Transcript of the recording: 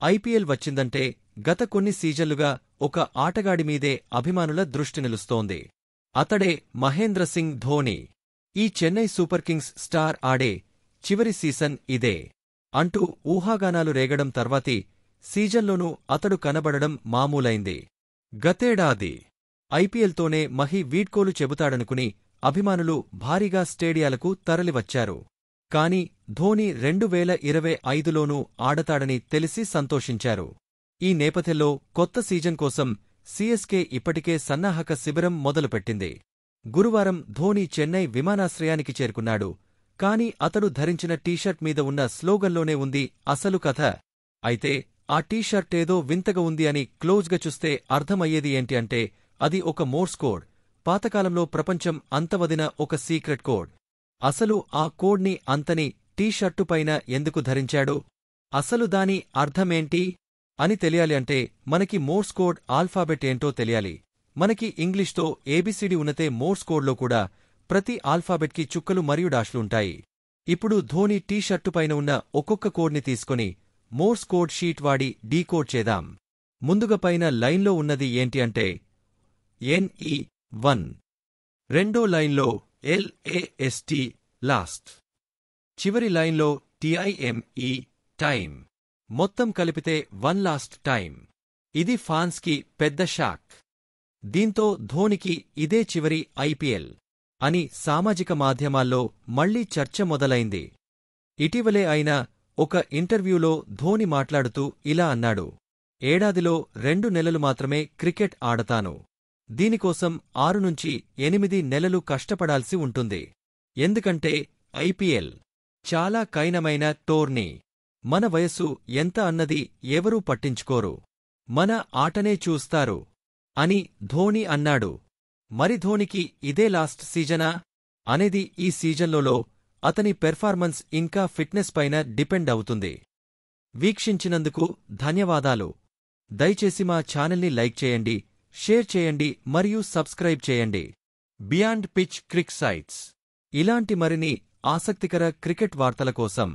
IPL వచ్చిందంటే గత కొన్ని సీజన్లుగా ఒక ఆటగాడిమీదే అభిమానుల దృష్టి నిలుస్తోంది. అతడే మహేంద్రసింగ్ ధోని. ఈ చెన్నై సూపర్ కింగ్స్ స్టార్ ఆడే చివరి సీజన్ ఇదే అంటూ ఊహాగానాలు రేగడం తర్వాతి సీజన్లోనూ అతడు కనబడడం మామూలైంది. గతేడాది ఐపీఎల్తోనే మహి వీడ్కోలు చెబుతాడనుకుని అభిమానులు భారీగా స్టేడియాలకు తరలివచ్చారు. కాని ధోని 2025లోనూ ఆడతాడని తెలిసి సంతోషించారు. ఈ నేపథ్యంలో కొత్త సీజన్ కోసం సీఎస్కే ఇప్పటికే సన్నాహక శిబిరం మొదలుపెట్టింది. గురువారం ధోని చెన్నై విమానాశ్రయానికి చేరుకున్నాడు. కాని అతడు ధరించిన టీషర్ట్ మీద ఉన్న స్లోగన్లోనే ఉంది అసలు కథ. అయితే ఆ టీషర్టేదో వింతగా ఉంది అని క్లోజ్గా చూస్తే అర్థమయ్యేది ఏంటి అంటే అది ఒక మోర్స్ కోడ్. పాతకాలంలో ప్రపంచం అంతవదిన ఒక సీక్రెట్ కోడ్. అసలు ఆ కోడ్ని అంతని టీషర్టుపైన ఎందుకు ధరించాడు? అసలు దాని అర్థమేంటి అని తెలియాలి అంటే మనకి మోర్స్ కోడ్ ఆల్ఫాబెట్ ఏంటో తెలియాలి. మనకి ఇంగ్లీష్తో ఏబీసీడీ ఉన్నతే మోర్స్ కోడ్లో కూడా ప్రతి ఆల్ఫాబెట్కి చుక్కలు మరియు డాష్లు ఉంటాయి. ఇప్పుడు ధోని టీషర్టుపైన ఉన్న ఒక్కొక్క కోడ్ని తీసుకొని మోర్స్ కోడ్ షీట్ వాడి డీకోడ్ చేద్దాం. ముందుగా పైన లైన్లో ఉన్నది ఏంటి అంటే NE1. రెండో లైన్లో LAST లాస్ట్. చివరి లైన్లో TIME టైమ్. మొత్తం కలిపితే వన్ లాస్ట్ టైమ్. ఇది ఫాన్స్కి పెద్ద షాక్. దీంతో ధోనికి ఇదే చివరి ఐపీఎల్ అని సామాజిక మాధ్యమాల్లో మళ్లీ చర్చ మొదలైంది. ఇటీవలే అయిన ఒక ఇంటర్వ్యూలో ధోని మాట్లాడుతూ ఇలా అన్నాడు: ఏడాదిలో 2 నెలలు మాత్రమే క్రికెట్ ఆడతాను. దీనికోసం 6 నుంచి 8 నెలలు కష్టపడాల్సి ఉంటుంది. ఎందుకంటే ఐపీఎల్ చాలా కైనమైన టోర్నీ. మన వయస్సు ఎంత అన్నది ఎవరూ పట్టించుకోరు. మన ఆటనే చూస్తారు అని ధోని అన్నాడు. మరి ధోనికి ఇదే లాస్ట్ సీజనా అనేది ఈ సీజన్లో అతని పెర్ఫార్మెన్స్ ఇంకా ఫిట్నెస్ పైన డిపెండ్ అవుతుంది. వీక్షించినందుకు ధన్యవాదాలు. దయచేసి మా ఛానల్ని లైక్ చేయండి, షేర్ చేయండి మరియు సబ్స్క్రైబ్ చేయండి. బియాండ్ పిచ్ క్రిక్ సైట్స్ ఇలాంటి మరిన్ని ఆసక్తికర క్రికెట్ వార్తల కోసం